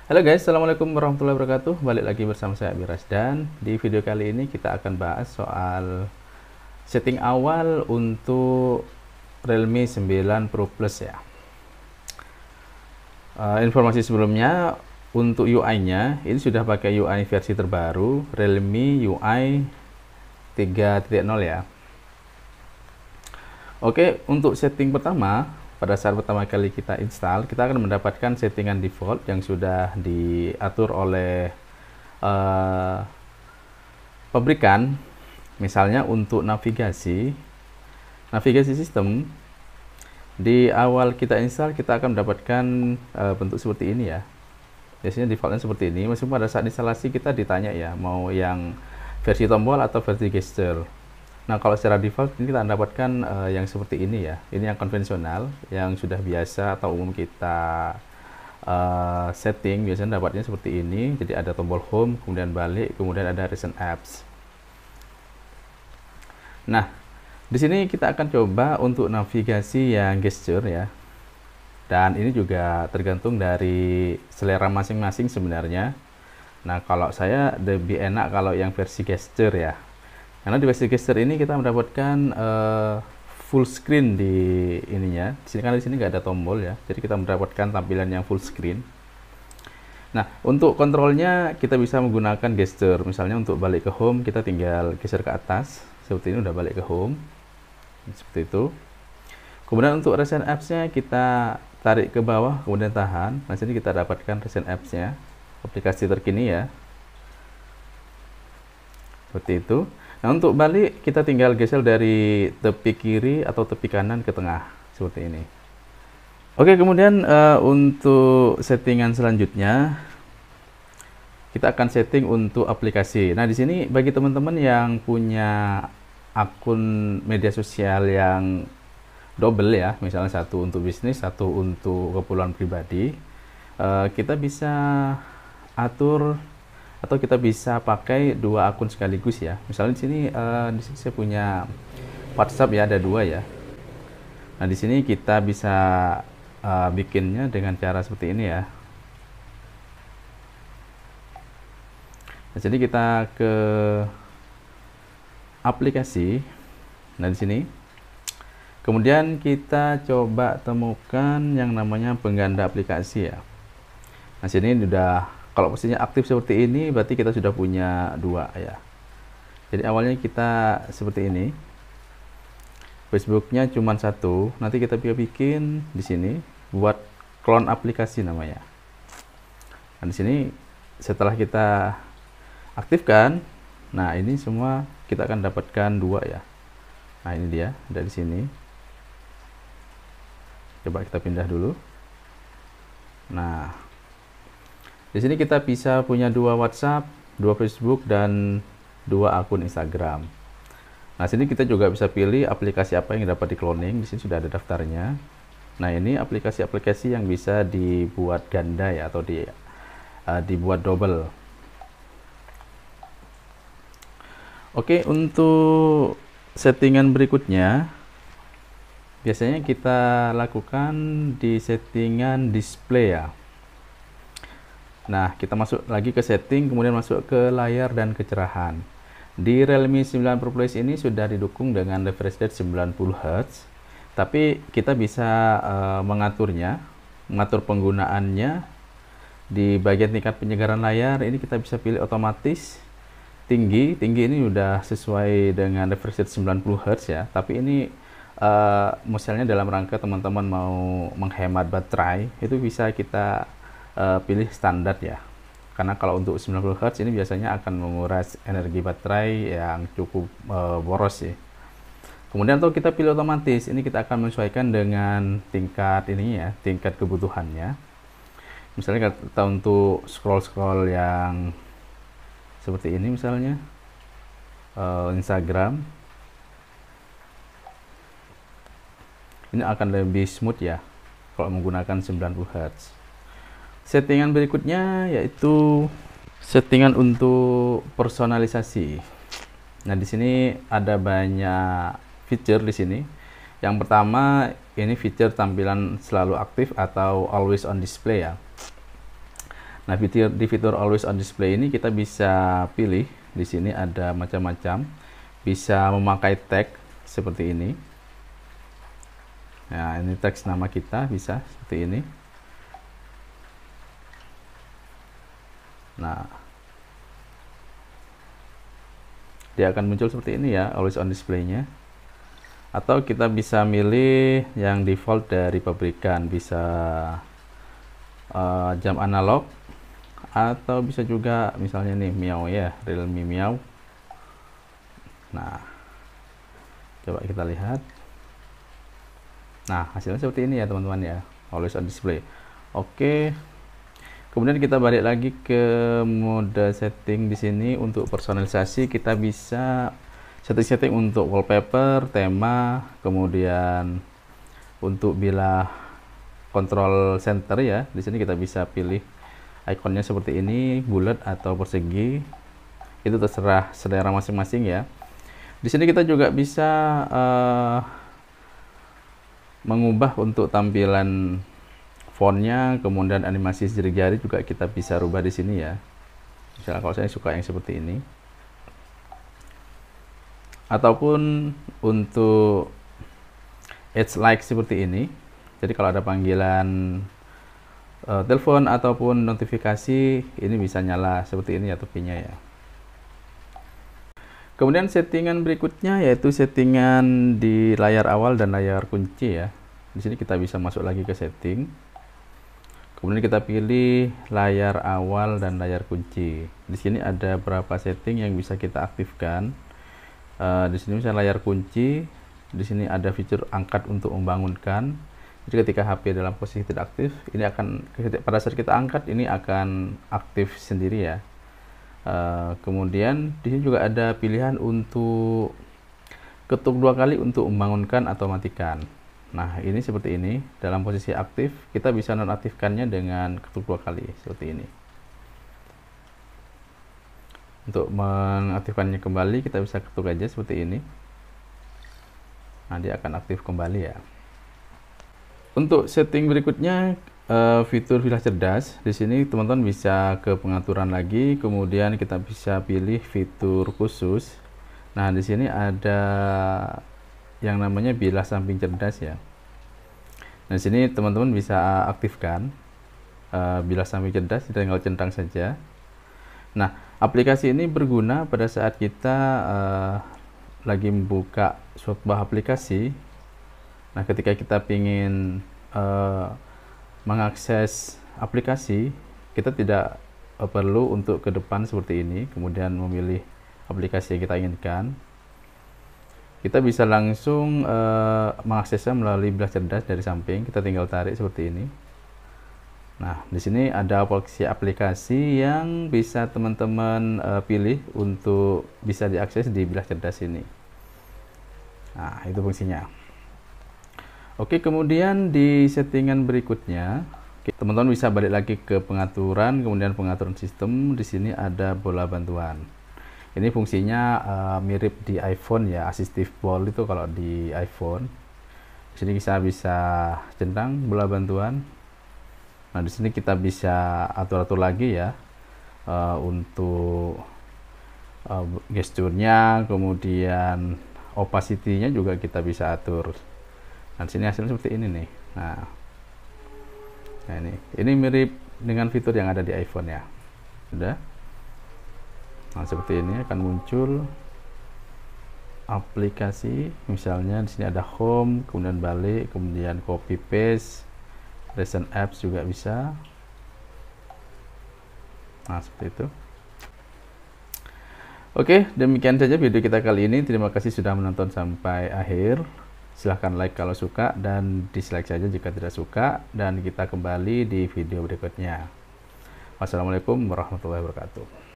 Halo guys, assalamualaikum warahmatullahi wabarakatuh. Balik lagi bersama saya Miras, dan di video kali ini kita akan bahas soal setting awal untuk Realme 9 Pro Plus ya. Informasi sebelumnya, untuk UI-nya ini sudah pakai UI versi terbaru Realme UI 3.0 ya. Oke, untuk setting pertama, pada saat pertama kali kita install, kita akan mendapatkan settingan default yang sudah diatur oleh pabrikan. Misalnya untuk navigasi sistem, di awal kita install kita akan mendapatkan bentuk seperti ini ya. Biasanya defaultnya seperti ini, meskipun pada saat instalasi kita ditanya ya mau yang versi tombol atau versi gesture. Nah, kalau secara default ini kita dapatkan yang seperti ini ya. Ini yang konvensional, yang sudah biasa atau umum kita setting. Biasanya dapatnya seperti ini. Jadi ada tombol home, kemudian balik, kemudian ada recent apps. Nah, di sini kita akan coba untuk navigasi yang gesture ya. Dan ini juga tergantung dari selera masing-masing sebenarnya. Nah, kalau saya lebih enak kalau yang versi gesture ya. Karena di versi gesture ini kita mendapatkan full screen di ininya. Di sini kan di sini nggak ada tombol ya, jadi kita mendapatkan tampilan yang full screen. Nah, untuk kontrolnya kita bisa menggunakan gesture. Misalnya untuk balik ke home kita tinggal geser ke atas, seperti ini udah balik ke home, seperti itu. Kemudian untuk recent apps-nya kita tarik ke bawah, kemudian tahan. Nah, sini kita dapatkan recent apps-nya, aplikasi terkini ya, seperti itu. Nah, untuk balik kita tinggal geser dari tepi kiri atau tepi kanan ke tengah seperti ini. Oke, kemudian untuk settingan selanjutnya kita akan setting untuk aplikasi. Nah, di sini bagi teman-teman yang punya akun media sosial yang double ya, misalnya satu untuk bisnis, satu untuk keperluan pribadi, kita bisa atur atau kita bisa pakai dua akun sekaligus ya. Misalnya di sini saya punya WhatsApp ya, ada dua ya. Nah, di sini kita bisa bikinnya dengan cara seperti ini ya. Nah, jadi kita ke aplikasi. Nah, di sini kemudian kita coba temukan yang namanya pengganda aplikasi ya. Nah, sini udah, kalau posisinya aktif seperti ini berarti kita sudah punya dua ya. Jadi awalnya kita seperti ini, Facebooknya cuma satu, nanti kita bikin di sini buat clone aplikasi namanya. Nah, di sini setelah kita aktifkan, nah ini semua kita akan dapatkan dua ya. Nah, ini dia ada di sini. Coba kita pindah dulu. Nah, di sini kita bisa punya dua WhatsApp, dua Facebook, dan dua akun Instagram. Nah, sini kita juga bisa pilih aplikasi apa yang dapat di cloning. Di sini sudah ada daftarnya. Nah, ini aplikasi-aplikasi yang bisa dibuat ganda ya, atau dibuat double. Oke, untuk settingan berikutnya biasanya kita lakukan di settingan display ya. Nah, kita masuk lagi ke setting, kemudian masuk ke layar dan kecerahan. Di Realme 9 Pro Plus ini sudah didukung dengan refresh rate 90 Hz, tapi kita bisa mengatur penggunaannya di bagian tingkat penyegaran layar. Ini kita bisa pilih otomatis tinggi ini udah sesuai dengan refresh rate 90 Hz ya, tapi ini misalnya dalam rangka teman-teman mau menghemat baterai, itu bisa kita pilih standar ya, karena kalau untuk 90 Hz ini biasanya akan menguras energi baterai yang cukup boros sih. Kemudian untuk kita pilih otomatis, ini kita akan menyesuaikan dengan tingkat ini ya, tingkat kebutuhannya. Misalnya kita untuk scroll yang seperti ini, misalnya Instagram, ini akan lebih smooth ya kalau menggunakan 90 Hz. Settingan berikutnya yaitu settingan untuk personalisasi. Nah, di sini ada banyak fitur di sini. Yang pertama, ini fitur tampilan selalu aktif atau always on display ya. Nah, di fitur Always on Display ini kita bisa pilih, di sini ada macam-macam, bisa memakai tag seperti ini. Nah, ini teks nama kita bisa seperti ini. Nah, dia akan muncul seperti ini ya, Always on Display-nya. Atau kita bisa milih yang default dari pabrikan, bisa jam analog, atau bisa juga misalnya nih Miao ya, Realme Miao. Nah, coba kita lihat. Nah, hasilnya seperti ini ya teman-teman ya, Always on Display. Oke. Kemudian kita balik lagi ke mode setting. Di sini untuk personalisasi kita bisa setting untuk wallpaper, tema, kemudian untuk bilah control center ya. Di sini kita bisa pilih ikonnya seperti ini, bulat atau persegi. Itu terserah selera masing-masing ya. Di sini kita juga bisa mengubah untuk tampilan fontnya, kemudian animasi jari-jari juga kita bisa rubah di sini ya. Misalnya kalau saya suka yang seperti ini. Ataupun untuk edge like seperti ini. Jadi kalau ada panggilan telepon ataupun notifikasi, ini bisa nyala seperti ini ya topinya ya. Kemudian settingan berikutnya yaitu settingan di layar awal dan layar kunci ya. Di sini kita bisa masuk lagi ke setting. Kemudian kita pilih layar awal dan layar kunci. Di sini ada beberapa setting yang bisa kita aktifkan. Di sini misalnya layar kunci, di sini ada fitur angkat untuk membangunkan. Jadi ketika HP dalam posisi tidak aktif, ini akan pada saat kita angkat ini akan aktif sendiri ya. Kemudian di sini juga ada pilihan untuk ketuk 2 kali untuk membangunkan atau matikan. Nah, ini seperti ini, dalam posisi aktif kita bisa nonaktifkannya dengan ketuk 2 kali seperti ini. Untuk mengaktifkannya kembali kita bisa ketuk aja seperti ini. Nah, dia akan aktif kembali ya. Untuk setting berikutnya fitur bilah cerdas. Di sini teman-teman bisa ke pengaturan lagi, kemudian kita bisa pilih fitur khusus. Nah, di sini ada yang namanya bilah samping cerdas ya. Nah, di sini teman-teman bisa aktifkan bilah samping cerdas, tinggal centang saja. Nah, aplikasi ini berguna pada saat kita lagi membuka sebuah aplikasi. Nah, ketika kita ingin mengakses aplikasi, kita tidak perlu untuk ke depan seperti ini, kemudian memilih aplikasi yang kita inginkan. Kita bisa langsung mengaksesnya melalui bilah cerdas dari samping. Kita tinggal tarik seperti ini. Nah, di sini ada opsi aplikasi yang bisa teman-teman pilih untuk bisa diakses di bilah cerdas ini. Nah, itu fungsinya. Oke, kemudian di settingan berikutnya, teman-teman bisa balik lagi ke pengaturan, kemudian pengaturan sistem. Di sini ada bola bantuan. Ini fungsinya mirip di iPhone ya, assistive ball itu kalau di iPhone. Di sini kita bisa centang bola bantuan. Nah, di sini kita bisa atur-atur lagi ya untuk gesturnya, kemudian opacity-nya juga kita bisa atur. Nah, di sini hasilnya seperti ini nih. Nah ini mirip dengan fitur yang ada di iPhone ya. Sudah. Nah, seperti ini akan muncul aplikasi, misalnya di sini ada home, kemudian balik, kemudian copy paste, recent apps juga bisa. Nah, seperti itu. Oke, demikian saja video kita kali ini. Terima kasih sudah menonton sampai akhir. Silahkan like kalau suka dan dislike saja jika tidak suka, dan kita kembali di video berikutnya. Wassalamualaikum warahmatullahi wabarakatuh.